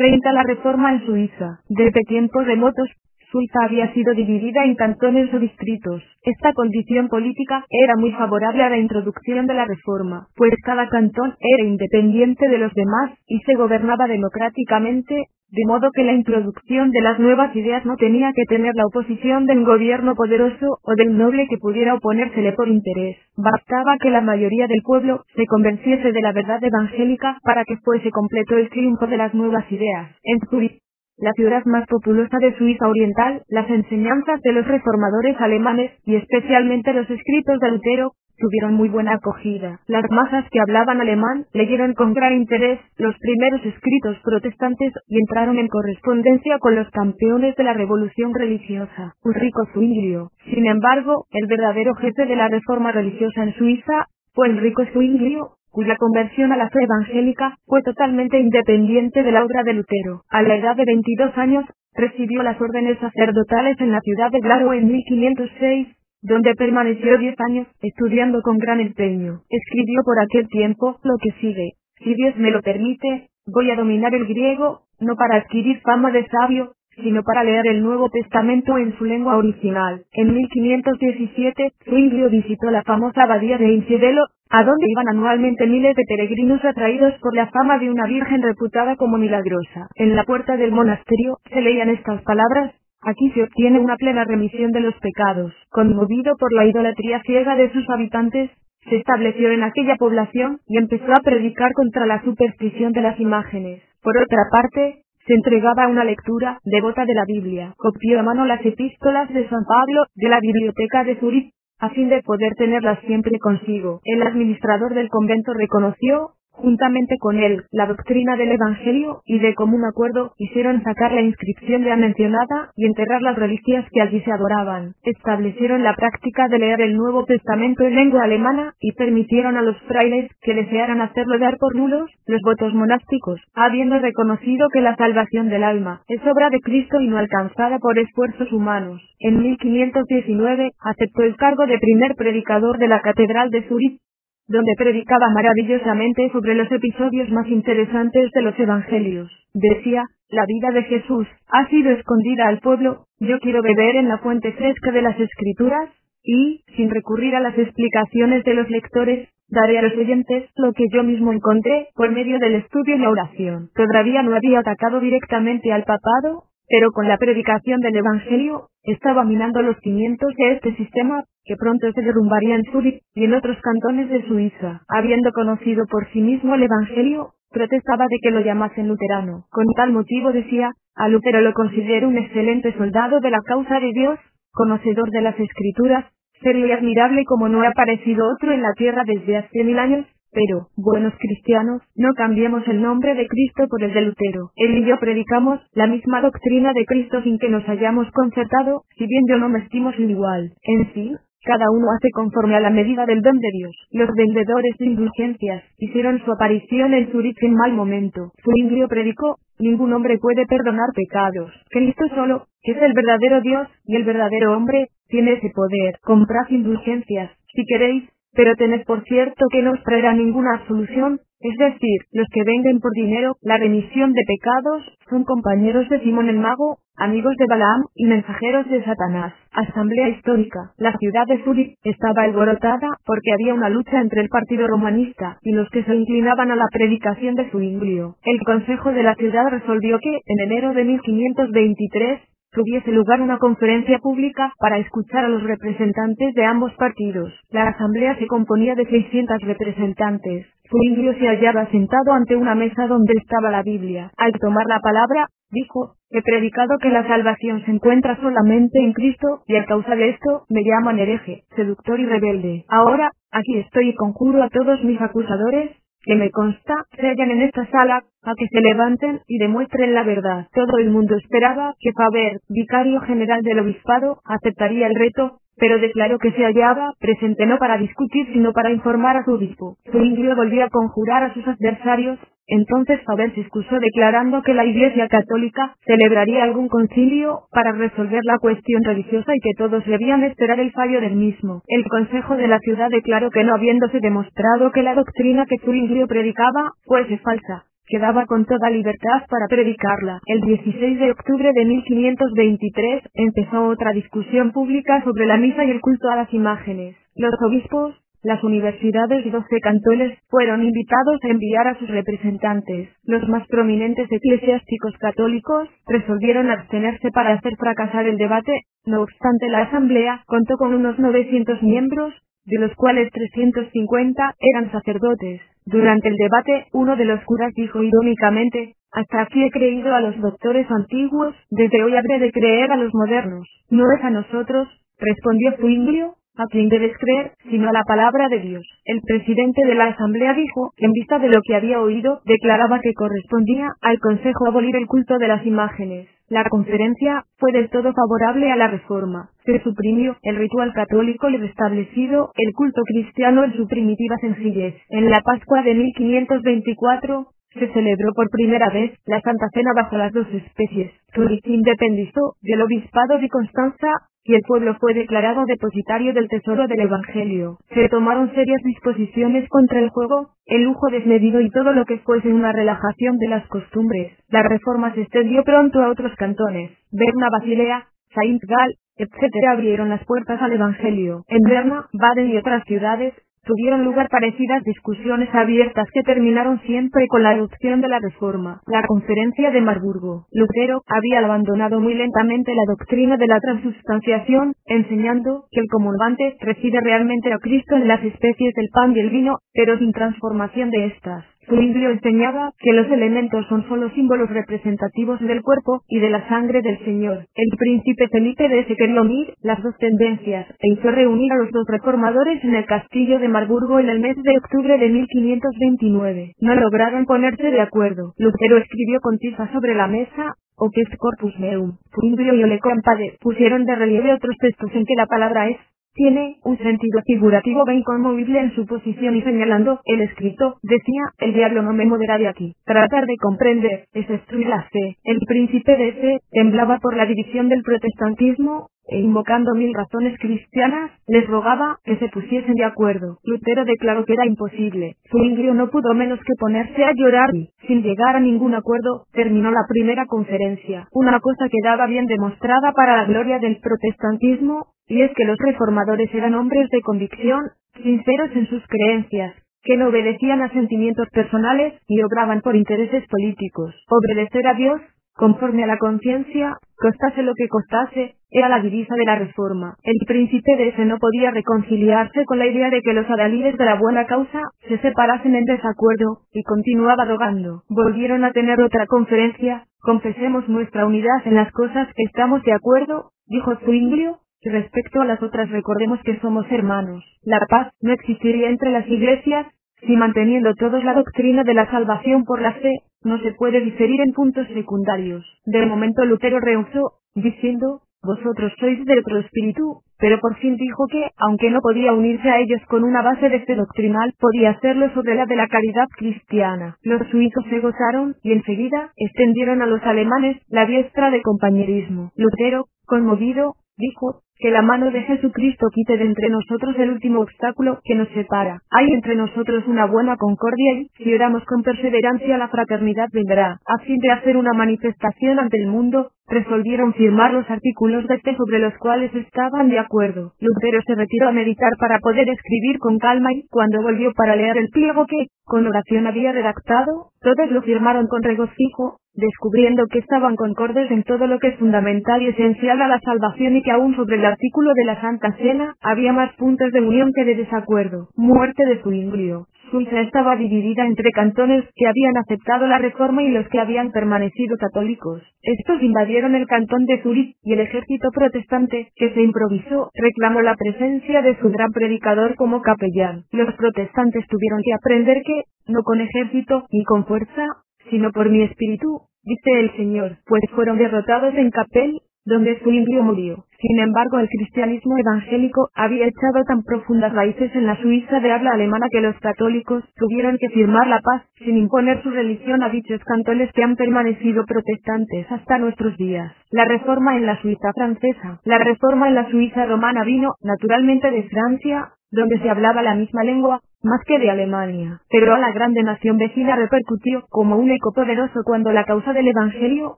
30 La reforma en Suiza. Desde tiempos remotos, Suiza había sido dividida en cantones o distritos. Esta condición política era muy favorable a la introducción de la reforma, pues cada cantón era independiente de los demás y se gobernaba democráticamente, de modo que la introducción de las nuevas ideas no tenía que tener la oposición del gobierno poderoso o del noble que pudiera oponérsele por interés. Bastaba que la mayoría del pueblo se convenciese de la verdad evangélica para que fuese completo el triunfo de las nuevas ideas. En Zúrich, la ciudad más populosa de Suiza Oriental, las enseñanzas de los reformadores alemanes, y especialmente los escritos de Lutero, tuvieron muy buena acogida. Las masas que hablaban alemán leyeron con gran interés los primeros escritos protestantes y entraron en correspondencia con los campeones de la revolución religiosa, Ulrico Zwinglio. Sin embargo, el verdadero jefe de la reforma religiosa en Suiza fue Ulrico Zwinglio, cuya conversión a la fe evangélica fue totalmente independiente de la obra de Lutero. A la edad de 22 años, recibió las órdenes sacerdotales en la ciudad de Glasgow en 1506, donde permaneció 10 años, estudiando con gran empeño. Escribió por aquel tiempo lo que sigue: si Dios me lo permite, voy a dominar el griego, no para adquirir fama de sabio, sino para leer el Nuevo Testamento en su lengua original. En 1517, Zwinglio visitó la famosa abadía de Einsiedello, a donde iban anualmente miles de peregrinos atraídos por la fama de una virgen reputada como milagrosa. En la puerta del monasterio se leían estas palabras: aquí se obtiene una plena remisión de los pecados. Conmovido por la idolatría ciega de sus habitantes, se estableció en aquella población y empezó a predicar contra la superstición de las imágenes. Por otra parte, se entregaba a una lectura devota de la Biblia. Copió a mano las epístolas de San Pablo de la biblioteca de Zúrich, a fin de poder tenerlas siempre consigo. El administrador del convento reconoció, juntamente con él, la doctrina del Evangelio, y de común acuerdo hicieron sacar la inscripción de la mencionada y enterrar las reliquias que allí se adoraban. Establecieron la práctica de leer el Nuevo Testamento en lengua alemana y permitieron a los frailes que desearan hacerlo dar por nulos los votos monásticos, habiendo reconocido que la salvación del alma es obra de Cristo y no alcanzada por esfuerzos humanos. En 1519 aceptó el cargo de primer predicador de la Catedral de Zúrich, donde predicaba maravillosamente sobre los episodios más interesantes de los evangelios. Decía: la vida de Jesús ha sido escondida al pueblo, yo quiero beber en la fuente fresca de las Escrituras, y, sin recurrir a las explicaciones de los lectores, daré a los oyentes lo que yo mismo encontré por medio del estudio y la oración. Todavía no había atacado directamente al papado, pero con la predicación del Evangelio, estaba minando los cimientos de este sistema, que pronto se derrumbaría en Zúrich y en otros cantones de Suiza. Habiendo conocido por sí mismo el Evangelio, protestaba de que lo llamasen luterano. Con tal motivo decía: a Lutero lo considero un excelente soldado de la causa de Dios, conocedor de las Escrituras, serio y admirable como no ha aparecido otro en la tierra desde hace 1000 años. Pero, buenos cristianos, no cambiemos el nombre de Cristo por el de Lutero. Él y yo predicamos la misma doctrina de Cristo sin que nos hayamos concertado, si bien yo no me estimo sin igual. En sí, cada uno hace conforme a la medida del don de Dios. Los vendedores de indulgencias hicieron su aparición en Zúrich en mal momento. Zwinglio predicó: ningún hombre puede perdonar pecados. Cristo solo, que es el verdadero Dios y el verdadero hombre, tiene ese poder. Comprad indulgencias, si queréis, pero tened por cierto que no os traerá ninguna absolución, es decir, los que venden por dinero la remisión de pecados, son compañeros de Simón el Mago, amigos de Balaam y mensajeros de Satanás. Asamblea histórica. La ciudad de Zúrich estaba alborotada porque había una lucha entre el partido romanista y los que se inclinaban a la predicación de Zwinglio. El consejo de la ciudad resolvió que, en enero de 1523, tuviese lugar una conferencia pública para escuchar a los representantes de ambos partidos. La asamblea se componía de 600 representantes. Zwinglio se hallaba sentado ante una mesa donde estaba la Biblia. Al tomar la palabra, dijo: he predicado que la salvación se encuentra solamente en Cristo, y a causa de esto, me llaman hereje, seductor y rebelde. Ahora, aquí estoy y conjuro a todos mis acusadores, que me consta se hallan en esta sala, a que se levanten y demuestren la verdad. Todo el mundo esperaba que Faber, vicario general del obispado, aceptaría el reto, pero declaró que se hallaba presente no para discutir sino para informar a su obispo. Zwinglio volvió a conjurar a sus adversarios. Entonces Faber se excusó declarando que la Iglesia Católica celebraría algún concilio para resolver la cuestión religiosa y que todos debían esperar el fallo del mismo. El Consejo de la ciudad declaró que no habiéndose demostrado que la doctrina que Zwinglio predicaba fuese falsa, quedaba con toda libertad para predicarla. El 16 de octubre de 1523 empezó otra discusión pública sobre la misa y el culto a las imágenes. Los obispos, las universidades y 12 cantones fueron invitados a enviar a sus representantes. Los más prominentes eclesiásticos católicos resolvieron abstenerse para hacer fracasar el debate. No obstante, la asamblea contó con unos 900 miembros, de los cuales 350 eran sacerdotes. Durante el debate, uno de los curas dijo irónicamente: «Hasta aquí he creído a los doctores antiguos, desde hoy habré de creer a los modernos». «No es a nosotros», respondió Zuinglio, «a quien debes creer, sino a la palabra de Dios». El presidente de la asamblea dijo, en vista de lo que había oído, declaraba que correspondía al Consejo abolir el culto de las imágenes. La conferencia fue del todo favorable a la reforma. Se suprimió el ritual católico y restablecido el culto cristiano en su primitiva sencillez. En la Pascua de 1524, se celebró por primera vez la Santa Cena bajo las dos especies. Zúrich se independizó del obispado de Constanza, y el pueblo fue declarado depositario del tesoro del Evangelio. Se tomaron serias disposiciones contra el juego, el lujo desmedido y todo lo que fuese una relajación de las costumbres. La reforma se extendió pronto a otros cantones. Berna, Basilea, Saint-Gall, etc. abrieron las puertas al Evangelio. En Berna, Baden y otras ciudades, tuvieron lugar parecidas discusiones abiertas que terminaron siempre con la adopción de la reforma. La Conferencia de Marburgo. Lutero había abandonado muy lentamente la doctrina de la transubstanciación, enseñando que el comulgante recibe realmente a Cristo en las especies del pan y el vino, pero sin transformación de éstas. Zwinglio enseñaba que los elementos son solo símbolos representativos del cuerpo y de la sangre del Señor. El príncipe Felipe de S. quería unir las dos tendencias e hizo reunir a los dos reformadores en el castillo de Marburgo en el mes de octubre de 1529. No lograron ponerse de acuerdo. Lutero escribió con tiza sobre la mesa: «Hoc est corpus meum». Zwinglio y Ole Compade pusieron de relieve otros textos en que la palabra es tiene un sentido figurativo e inconmovible en su posición y señalando el escrito, decía: «El diablo no me moverá de aquí». Tratar de comprender es destruir la fe. El príncipe de S. temblaba por la división del protestantismo, e invocando 1000 razones cristianas, les rogaba que se pusiesen de acuerdo. Lutero declaró que era imposible. Zwinglio no pudo menos que ponerse a llorar y, sin llegar a ningún acuerdo, terminó la primera conferencia. Una cosa quedaba bien demostrada para la gloria del protestantismo, y es que los reformadores eran hombres de convicción, sinceros en sus creencias, que no obedecían a sentimientos personales y obraban por intereses políticos. Obedecer a Dios, conforme a la conciencia, costase lo que costase, era la divisa de la reforma. El príncipe de S. no podía reconciliarse con la idea de que los adalides de la buena causa se separasen en desacuerdo, y continuaba rogando. Volvieron a tener otra conferencia. «Confesemos nuestra unidad en las cosas que estamos de acuerdo», dijo Zwinglio, «y respecto a las otras recordemos que somos hermanos». La paz no existiría entre las iglesias, si manteniendo todos la doctrina de la salvación por la fe, no se puede diferir en puntos secundarios. De momento Lutero rehusó, diciendo: «Vosotros sois del otro espíritu», pero por fin dijo que, aunque no podía unirse a ellos con una base de fe doctrinal, podía hacerlo sobre la de la caridad cristiana. Los suizos se gozaron, y enseguida, extendieron a los alemanes la diestra de compañerismo. Lutero, conmovido, dijo: «Que la mano de Jesucristo quite de entre nosotros el último obstáculo que nos separa. Hay entre nosotros una buena concordia y, si oramos con perseverancia, la fraternidad vendrá». A fin de hacer una manifestación ante el mundo, resolvieron firmar los artículos de fe sobre los cuales estaban de acuerdo. Lutero se retiró a meditar para poder escribir con calma y, cuando volvió para leer el pliego que, con oración, había redactado, todos lo firmaron con regocijo, descubriendo que estaban concordes en todo lo que es fundamental y esencial a la salvación y que aún sobre el artículo de la Santa Cena había más puntos de unión que de desacuerdo. Muerte de Zwinglio. Suiza estaba dividida entre cantones que habían aceptado la reforma y los que habían permanecido católicos. Estos invadieron el cantón de Zúrich, y el ejército protestante, que se improvisó, reclamó la presencia de su gran predicador como capellán. Los protestantes tuvieron que aprender que, no con ejército, ni con fuerza, sino por mi espíritu, dice el Señor, pues fueron derrotados en Kappel, donde Zwinglio murió. Sin embargo, el cristianismo evangélico había echado tan profundas raíces en la Suiza de habla alemana que los católicos tuvieron que firmar la paz, sin imponer su religión a dichos cantones que han permanecido protestantes hasta nuestros días. La reforma en la Suiza francesa. La reforma en la Suiza romana vino, naturalmente, de Francia, donde se hablaba la misma lengua, más que de Alemania. Pero a la grande nación vecina repercutió como un eco poderoso cuando la causa del Evangelio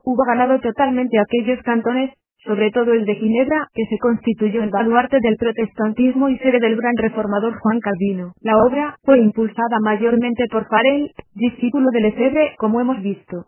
hubo ganado totalmente aquellos cantones, sobre todo el de Ginebra, que se constituyó el baluarte del protestantismo y sede del gran reformador Juan Calvino. La obra fue impulsada mayormente por Farel, discípulo de Lefebvre, como hemos visto.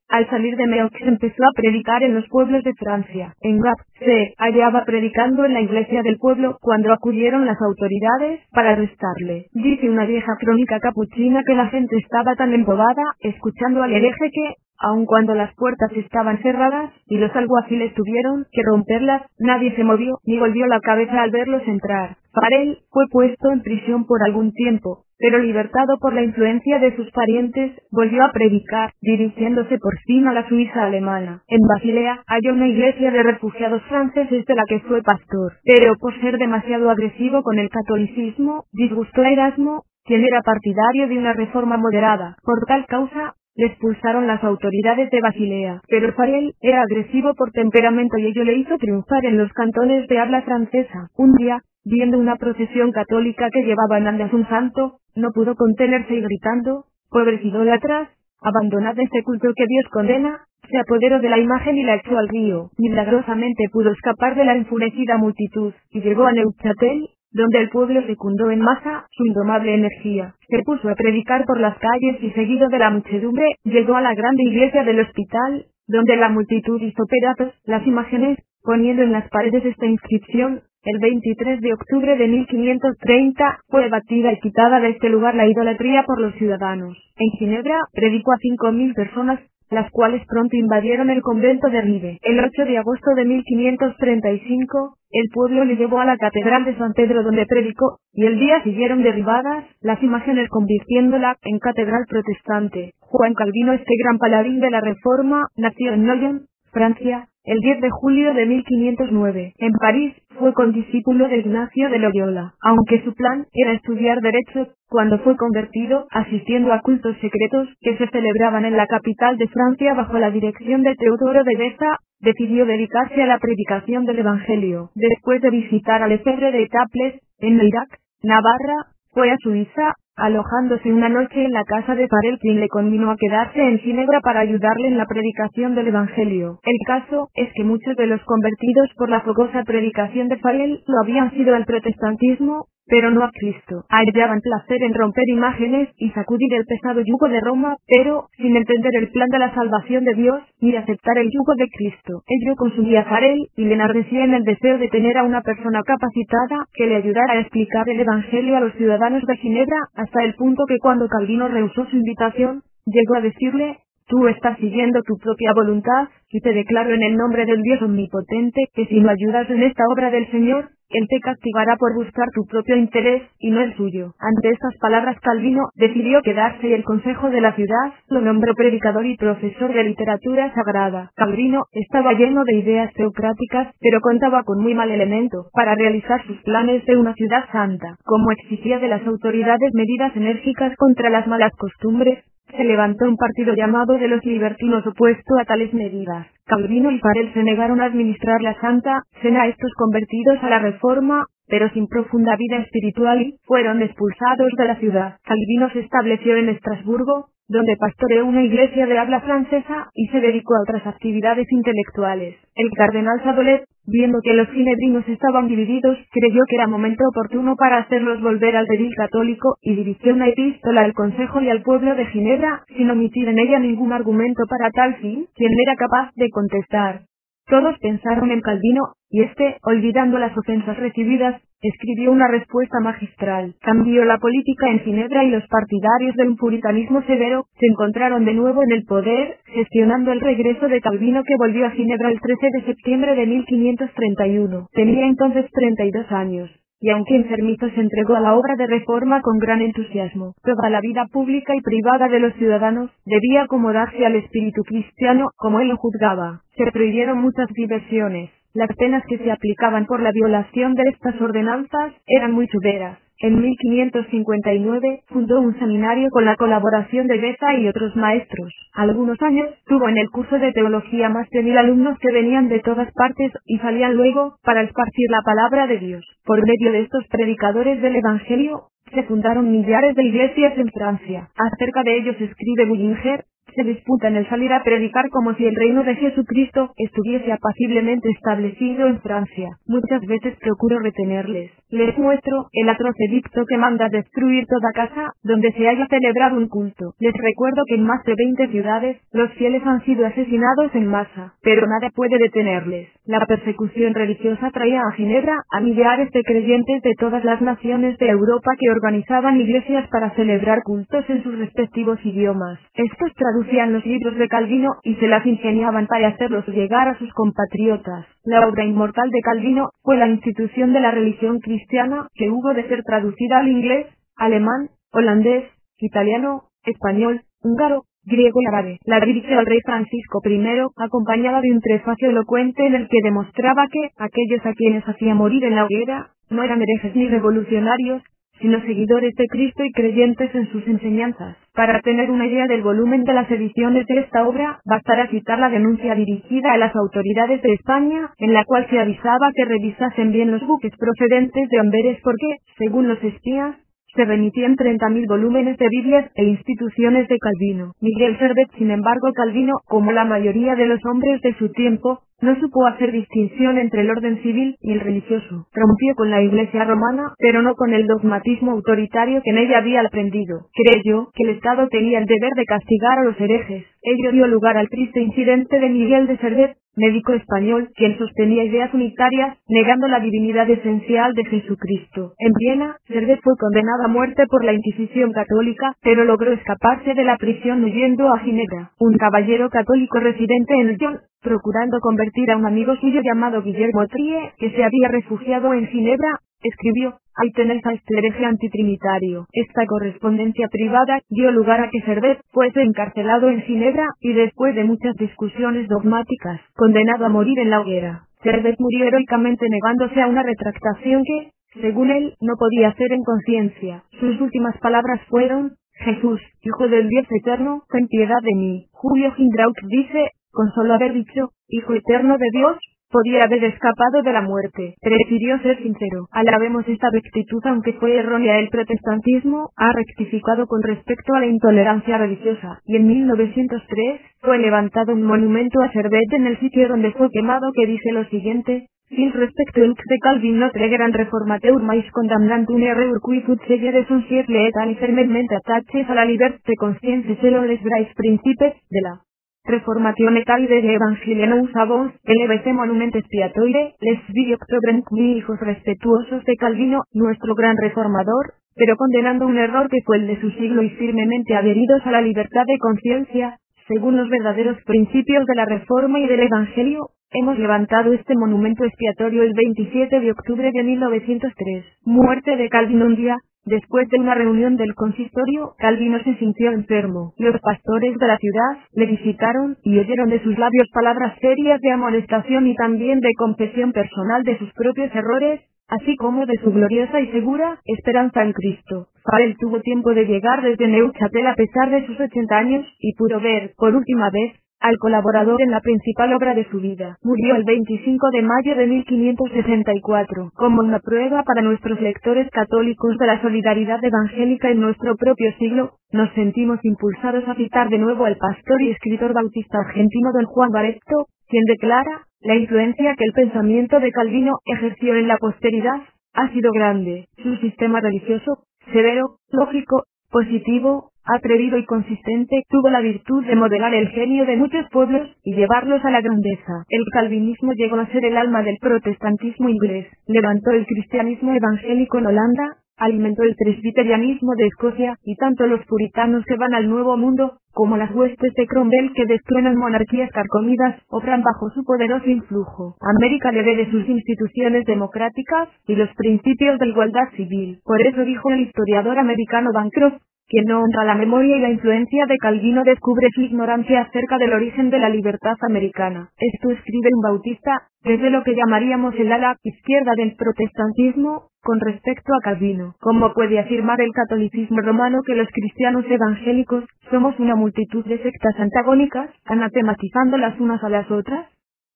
Al salir de Meaux empezó a predicar en los pueblos de Francia. En Gap se hallaba predicando en la iglesia del pueblo cuando acudieron las autoridades para arrestarle. Dice una vieja crónica capuchina que la gente estaba tan embobada, escuchando al hereje que, aun cuando las puertas estaban cerradas, y los alguaciles tuvieron que romperlas, nadie se movió, ni volvió la cabeza al verlos entrar. Farel fue puesto en prisión por algún tiempo, pero libertado por la influencia de sus parientes, volvió a predicar, dirigiéndose por fin a la Suiza alemana. En Basilea, halló una iglesia de refugiados franceses de la que fue pastor, pero por ser demasiado agresivo con el catolicismo, disgustó a Erasmo, quien era partidario de una reforma moderada. Por tal causa, le expulsaron las autoridades de Basilea, pero Farel era agresivo por temperamento y ello le hizo triunfar en los cantones de habla francesa. Un día, viendo una procesión católica que llevaba en andas un santo, no pudo contenerse y gritando: «¡Pobres idólatras! Abandonad este culto que Dios condena», se apoderó de la imagen y la echó al río. Milagrosamente pudo escapar de la enfurecida multitud, y llegó a Neuchâtel, donde el pueblo secundó en masa su indomable energía. Se puso a predicar por las calles y seguido de la muchedumbre, llegó a la grande iglesia del hospital, donde la multitud hizo pedazos las imágenes, poniendo en las paredes esta inscripción: «El 23 de octubre de 1530 fue batida y quitada de este lugar la idolatría por los ciudadanos». En Ginebra, predicó a 5.000 personas, las cuales pronto invadieron el convento de Ribe. El 8 de agosto de 1535, el pueblo le llevó a la catedral de San Pedro donde predicó, y el día siguieron derribadas las imágenes convirtiéndola en catedral protestante. Juan Calvino, este gran paladín de la Reforma, nació en Noyon, Francia, el 10 de julio de 1509. En París, fue condiscípulo de Ignacio de Loyola. Aunque su plan era estudiar Derecho, cuando fue convertido, asistiendo a cultos secretos que se celebraban en la capital de Francia bajo la dirección de Teodoro de Beza, decidió dedicarse a la predicación del Evangelio. Después de visitar a Lefebvre de Etaples, en Meirac, Navarra, fue a Suiza, alojándose una noche en la casa de Farel, quien le conminó a quedarse en Ginebra para ayudarle en la predicación del Evangelio. El caso es que muchos de los convertidos por la fogosa predicación de Farel lo habían sido al protestantismo, pero no a Cristo. Hallaban placer en romper imágenes y sacudir el pesado yugo de Roma, pero, sin entender el plan de la salvación de Dios, ni aceptar el yugo de Cristo. Ello consumía a Farel, y le enardecía en el deseo de tener a una persona capacitada, que le ayudara a explicar el Evangelio a los ciudadanos de Ginebra, hasta el punto que cuando Calvino rehusó su invitación, llegó a decirle: «Tú estás siguiendo tu propia voluntad, y te declaro en el nombre del Dios omnipotente, que si no ayudas en esta obra del Señor, Él te castigará por buscar tu propio interés, y no el suyo». Ante estas palabras Calvino decidió quedarse y el consejo de la ciudad lo nombró predicador y profesor de literatura sagrada. Calvino estaba lleno de ideas teocráticas, pero contaba con muy mal elemento para realizar sus planes de una ciudad santa. Como exigía de las autoridades medidas enérgicas contra las malas costumbres, se levantó un partido llamado de los libertinos opuesto a tales medidas. Calvino y Farel se negaron a administrar la Santa Cena a estos convertidos a la Reforma, pero sin profunda vida espiritual, y fueron expulsados de la ciudad. Calvino se estableció en Estrasburgo, donde pastoreó una iglesia de habla francesa, y se dedicó a otras actividades intelectuales. El cardenal Sadolet, viendo que los ginebrinos estaban divididos, creyó que era momento oportuno para hacerlos volver al redil católico, y dirigió una epístola al Consejo y al pueblo de Ginebra, sin omitir en ella ningún argumento para tal fin, quien era capaz de contestar. Todos pensaron en Calvino, y olvidando las ofensas recibidas, escribió una respuesta magistral. Cambió la política en Ginebra y los partidarios de un puritanismo severo se encontraron de nuevo en el poder, gestionando el regreso de Calvino, que volvió a Ginebra el 13 de septiembre de 1531. Tenía entonces 32 años. Y aunque enfermito se entregó a la obra de reforma con gran entusiasmo. Toda la vida pública y privada de los ciudadanos debía acomodarse al espíritu cristiano, como él lo juzgaba. Se prohibieron muchas diversiones. Las penas que se aplicaban por la violación de estas ordenanzas eran muy severas. En 1559, fundó un seminario con la colaboración de Beza y otros maestros. Algunos años, tuvo en el curso de teología más de 1000 alumnos que venían de todas partes, y salían luego, para esparcir la palabra de Dios. Por medio de estos predicadores del Evangelio, se fundaron millares de iglesias en Francia. Acerca de ellos escribe Bullinger: se disputan el salir a predicar como si el reino de Jesucristo estuviese apaciblemente establecido en Francia. Muchas veces procuro retenerles. Les muestro el atroz edicto que manda destruir toda casa donde se haya celebrado un culto. Les recuerdo que en más de 20 ciudades, los fieles han sido asesinados en masa, pero nada puede detenerles. La persecución religiosa traía a Ginebra a millares de creyentes de todas las naciones de Europa que organizaban iglesias para celebrar cultos en sus respectivos idiomas. Estos traducían los libros de Calvino y se las ingeniaban para hacerlos llegar a sus compatriotas. La obra inmortal de Calvino fue la institución de la religión cristiana, que hubo de ser traducida al inglés, alemán, holandés, italiano, español, húngaro, griego y árabe. La dirigió al rey Francisco I, acompañada de un prefacio elocuente en el que demostraba que aquellos a quienes hacía morir en la hoguera no eran herejes ni revolucionarios, sino seguidores de Cristo y creyentes en sus enseñanzas. Para tener una idea del volumen de las ediciones de esta obra, bastará citar la denuncia dirigida a las autoridades de España, en la cual se avisaba que revisasen bien los buques procedentes de Amberes porque, según los espías, se remitían 30.000 volúmenes de Biblias e instituciones de Calvino. Miguel Servet, sin embargo, Calvino, como la mayoría de los hombres de su tiempo, no supo hacer distinción entre el orden civil y el religioso. Rompió con la Iglesia romana, pero no con el dogmatismo autoritario que en ella había aprendido. Creyó que el Estado tenía el deber de castigar a los herejes. Ello dio lugar al triste incidente de Miguel de Servet, médico español, quien sostenía ideas unitarias, negando la divinidad esencial de Jesucristo. En Viena, Servet fue condenado a muerte por la Inquisición católica, pero logró escaparse de la prisión huyendo a Ginebra. Un caballero católico residente en Lyon, procurando convertir a un amigo suyo llamado Guillermo Trie, que se había refugiado en Ginebra, escribió: ahí tenéis a este hereje antitrinitario. Esta correspondencia privada dio lugar a que Servet fuese encarcelado en Ginebra, y después de muchas discusiones dogmáticas, condenado a morir en la hoguera. Servet murió heroicamente negándose a una retractación que, según él, no podía hacer en conciencia. Sus últimas palabras fueron: Jesús, Hijo del Dios eterno, ten piedad de mí. Julio Gindrauch dice: con solo haber dicho, Hijo eterno de Dios, podía haber escapado de la muerte. Prefirió ser sincero. Alabemos esta rectitud, aunque fue errónea. El protestantismo ha rectificado con respecto a la intolerancia religiosa, y en 1903 fue levantado un monumento a Servet en el sitio donde fue quemado que dice lo siguiente: Sil respecto de Calvin notre gran reformateur mais condamnantum erreur qui fut cegere son siècle et an fermement attaches a la liberté conscience selon les vrais principes de la Reformación etalide de Evangelianum Savons, LBC Monument Expiatoire, les vi octobre muy hijos respetuosos de Calvino, nuestro gran reformador, pero condenando un error que fue el de su siglo y firmemente adheridos a la libertad de conciencia, según los verdaderos principios de la Reforma y del Evangelio, hemos levantado este monumento expiatorio el 27 de octubre de 1903. Muerte de Calvino. Un día, después de una reunión del consistorio, Calvino se sintió enfermo. Los pastores de la ciudad le visitaron y oyeron de sus labios palabras serias de amonestación y también de confesión personal de sus propios errores, así como de su gloriosa y segura esperanza en Cristo. Farel tuvo tiempo de llegar desde Neuchâtel a pesar de sus 80 años, y pudo ver, por última vez, al colaborador en la principal obra de su vida. Murió el 25 de mayo de 1564. Como una prueba para nuestros lectores católicos de la solidaridad evangélica en nuestro propio siglo, nos sentimos impulsados a citar de nuevo al pastor y escritor bautista argentino don Juan Bareto, quien declara: la influencia que el pensamiento de Calvino ejerció en la posteridad ha sido grande. Su sistema religioso, severo, lógico, positivo, atrevido y consistente, tuvo la virtud de modelar el genio de muchos pueblos y llevarlos a la grandeza. El calvinismo llegó a ser el alma del protestantismo inglés, levantó el cristianismo evangélico en Holanda, alimentó el presbiterianismo de Escocia, y tanto los puritanos que van al Nuevo Mundo, como las huestes de Cromwell que destruenan monarquías carcomidas, obran bajo su poderoso influjo. América le debe sus instituciones democráticas y los principios de igualdad civil. Por eso dijo el historiador americano Bancroft: quien no honra la memoria y la influencia de Calvino descubre su ignorancia acerca del origen de la libertad americana. Esto escribe un bautista, desde lo que llamaríamos el ala izquierda del protestantismo, Con respecto a Calvino, ¿cómo puede afirmar el catolicismo romano que los cristianos evangélicos somos una multitud de sectas antagónicas, anatematizando las unas a las otras?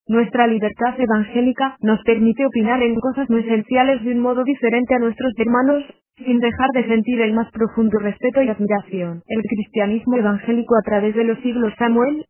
Nuestra libertad evangélica nos permite opinar en cosas no esenciales de un modo diferente a nuestros hermanos, sin dejar de sentir el más profundo respeto y admiración. El cristianismo evangélico a través de los siglos. Samuel